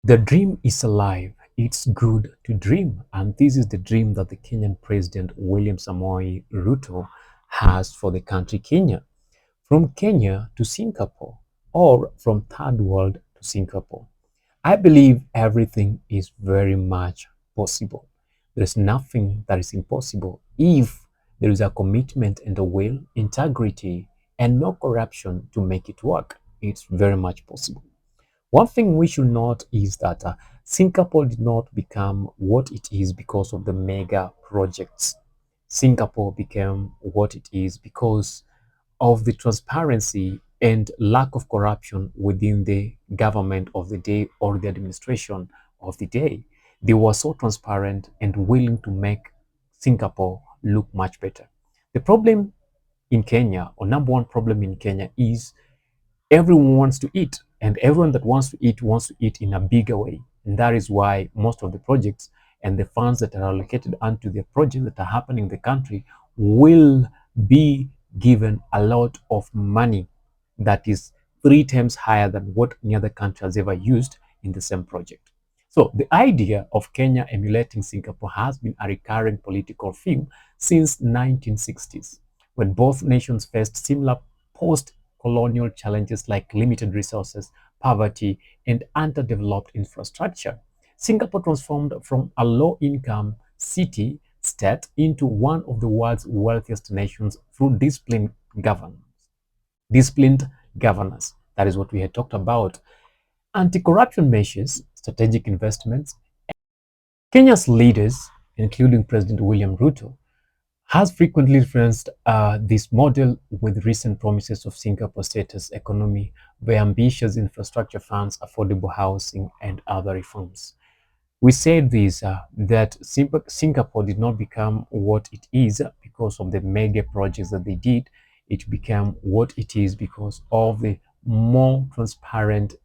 The dream is alive. It's good to dream. And this is the dream that the Kenyan President William Samoei Ruto has for the country Kenya. From Kenya to Singapore, or from third world to Singapore. I believe everything is very much possible. There is nothing that is impossible if there is a commitment and a will, integrity, and no corruption to make it work. It's very much possible. One thing we should note is that Singapore did not become what it is because of the mega projects. Singapore became what it is because of the transparency and lack of corruption within the government of the day or the administration of the day. They were so transparent and willing to make Singapore look much better. The problem in Kenya, or number one problem in Kenya, is everyone wants to eat, and everyone that wants to eat in a bigger way. And that is why most of the projects and the funds that are allocated onto the projects that are happening in the country will be given a lot of money that is 3 times higher than what any other country has ever used in the same project. So the idea of Kenya emulating Singapore has been a recurring political theme since 1960s, when both nations faced similar post-colonial challenges like limited resources, poverty, and underdeveloped infrastructure. Singapore transformed from a low-income city state into one of the world's wealthiest nations through governance. Disciplined governance. That is what we had talked about. Anti-corruption measures, strategic investments. Kenya's leaders, including President William Ruto, has frequently referenced this model with recent promises of Singapore status economy, where ambitious infrastructure funds, affordable housing, and other reforms. We said this that Singapore did not become what it is because of the mega projects that they did. It became what it is because of the more transparent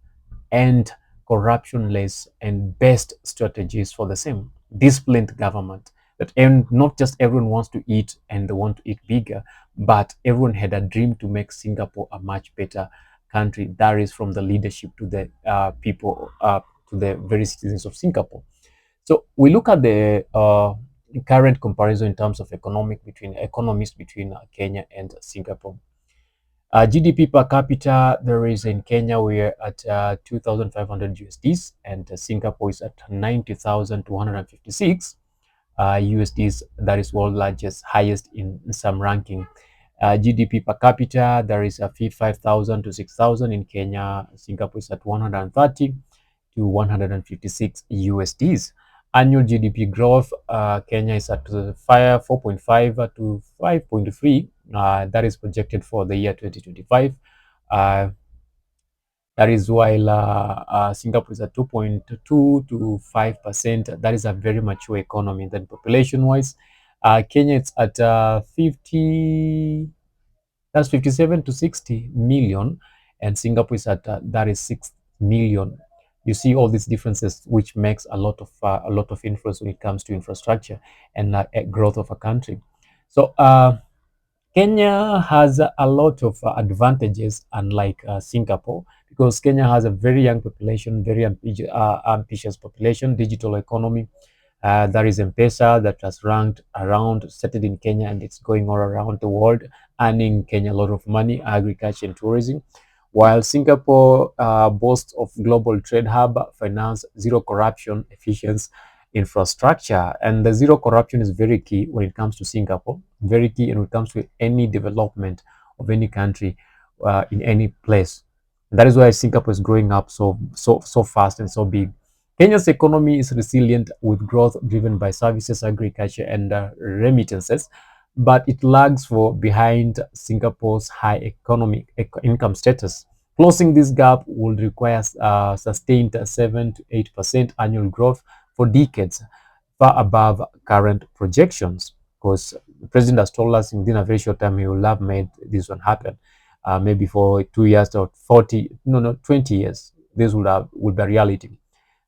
and corruption-less and best strategies for the same disciplined government. That and not just everyone wants to eat and they want to eat bigger, but everyone had a dream to make Singapore a much better country. That is from the leadership to the people, to the very citizens of Singapore. So we look at the current comparison in terms of economists between Kenya and Singapore. GDP per capita, there is in Kenya, we're at 2,500 USDs, and Singapore is at 90,256 USDs. That is world largest, highest in some ranking. GDP per capita, there is a 5,000 to 6,000 in Kenya. Singapore is at 130 to 156 USDs. Annual GDP growth, Kenya is at 4.5 to 5.3. That is projected for the year 2025. That is while Singapore is at 2.2 to 5%. That is a very mature economy. Then population-wise, Kenya is at 57 to 60 million, and Singapore is at that is 6 million. You see all these differences, which makes a lot of influence when it comes to infrastructure and growth of a country. So Kenya has a lot of advantages, unlike Singapore, because Kenya has a very young population, very ambitious population, digital economy. There is M-Pesa that has ranked around, started in Kenya, and it's going all around the world, earning Kenya a lot of money, agriculture and tourism. While Singapore boasts of global trade hub, finance, zero corruption, efficiency, infrastructure. And the zero corruption is very key when it comes to Singapore, very key when it comes to any development of any country in any place. And that is why Singapore is growing up so fast and so big. Kenya's economy is resilient with growth driven by services, agriculture, and remittances, but it lags behind Singapore's high income status. Closing this gap will require sustained 7 to 8% annual growth for decades, far above current projections. Because the president has told us within a very short time he will have made this one happen. Maybe for 2 years or 20 years, this would be reality.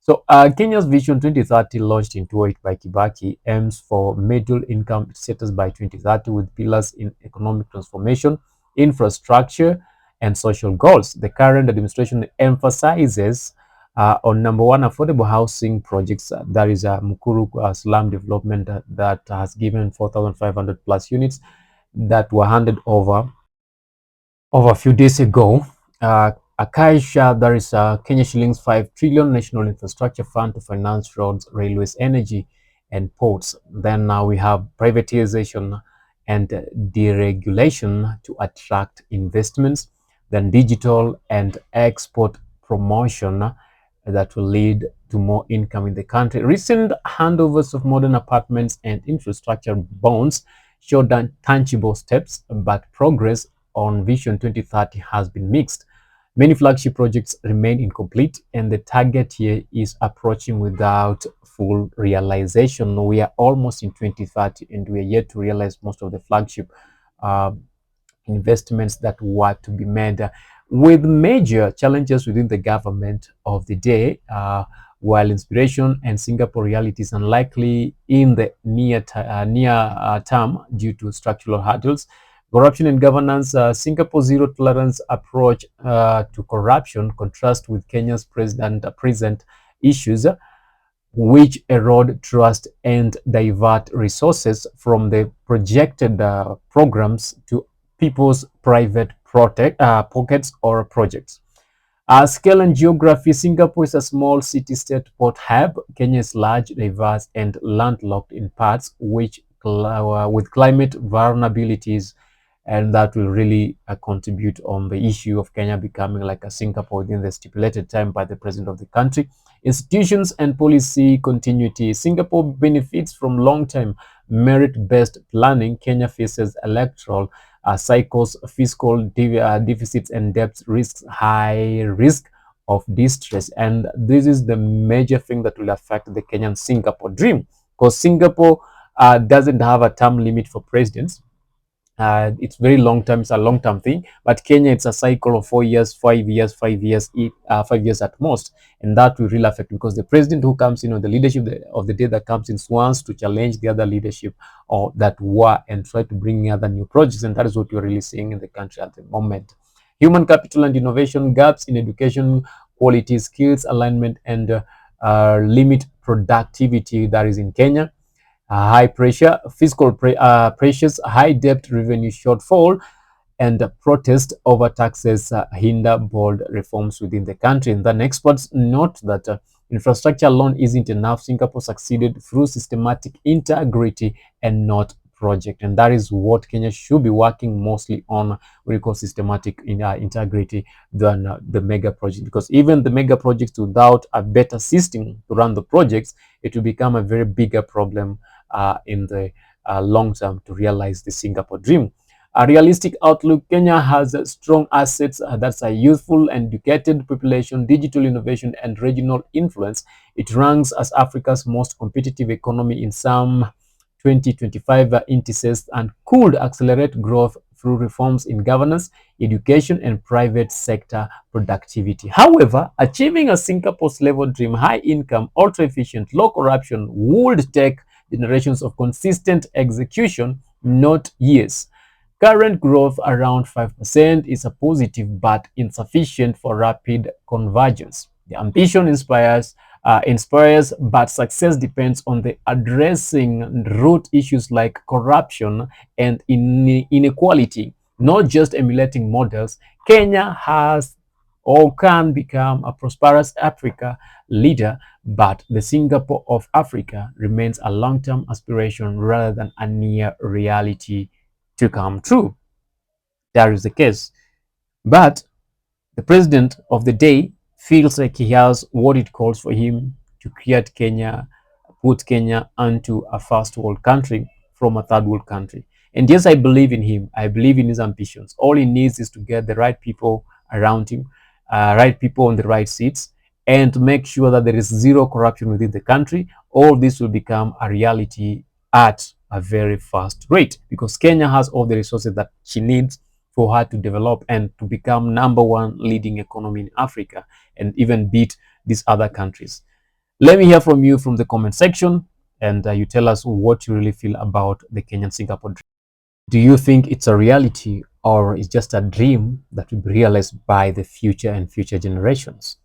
So Kenya's Vision 2030, launched in 2008 by Kibaki, aims for middle income status by 2030 with pillars in economic transformation, infrastructure, and social goals. The current administration emphasizes On number one, affordable housing projects, there is a Mukuru slum development that has given 4,500 plus units that were handed over a few days ago. Akaisha, there is a Kenya shillings 5 trillion national infrastructure fund to finance roads, railways, energy, and ports. Then now we have privatization and deregulation to attract investments. Then digital and export promotion that will lead to more income in the country. Recent handovers of modern apartments and infrastructure bonds show tangible steps, but progress on Vision 2030 has been mixed. Many flagship projects remain incomplete, and the target here is approaching without full realization. We are almost in 2030, and we are yet to realize most of the flagship uh, investments that were to be made, with major challenges within the government of the day. While inspiration and Singapore reality is unlikely in the near term due to structural hurdles, corruption and governance, Singapore's zero tolerance approach to corruption contrasts with Kenya's present issues, which erode trust and divert resources from the projected programs to people's private pockets or projects. Scale and geography, Singapore is a small city-state port hub. Kenya is large, diverse, and landlocked in parts which with climate vulnerabilities, and that will really contribute on the issue of Kenya becoming like a Singapore within the stipulated time by the president of the country. Institutions and policy continuity. Singapore benefits from long-term merit-based planning. Kenya faces electoral cycles, fiscal deficits, and debt risks, high risk of distress. And this is the major thing that will affect the Kenyan Singapore dream, because Singapore doesn't have a term limit for presidents. It's very long term. It's a long term thing. But Kenya, it's a cycle of 4 years, 5 years, 5 years, 5 years at most, and that will really affect, because the president who comes in, or the leadership of the day that comes in, wants to challenge the other leadership or that were, and try to bring other new projects, and that is what you're really seeing in the country at the moment. Human capital and innovation gaps in education, quality, skills alignment, and limit productivity that is in Kenya. High pressure, pressures, high debt, revenue shortfall, and protest over taxes hinder bold reforms within the country. And then experts note that infrastructure alone isn't enough. Singapore succeeded through systematic integrity and not project, and that is what Kenya should be working mostly on when it comes systematic integrity than the mega project, because even the mega projects, without a better system to run the projects, it will become a very bigger problem in the long term to realize the Singapore dream. A realistic outlook, Kenya has strong assets, that's a youthful and educated population, digital innovation, and regional influence. It ranks as Africa's most competitive economy in some 2025 indices, and could accelerate growth through reforms in governance, education, and private sector productivity. However, achieving a Singapore's level dream, high income, ultra efficient, low corruption, would take generations of consistent execution, not years. Current growth around 5% is a positive but insufficient for rapid convergence. The ambition inspires, but success depends on the addressing root issues like corruption and inequality, not just emulating models. Kenya has or can become a prosperous Africa leader, but the Singapore of Africa remains a long-term aspiration rather than a near reality to come true. That is the case. But the president of the day feels like he has what it calls for him to create Kenya, put Kenya onto a first world country from a third world country. And yes, I believe in him. I believe in his ambitions. All he needs is to get the right people around him, right people on the right seats, and to make sure that there is zero corruption within the country. All this will become a reality at a very fast rate, because Kenya has all the resources that she needs for her to develop and to become number one leading economy in Africa, and even beat these other countries. Let me hear from you from the comment section, and you tell us what you really feel about the Kenyan Singapore dream. Do you think it's a reality, or it's just a dream that will be realized by the future and future generations?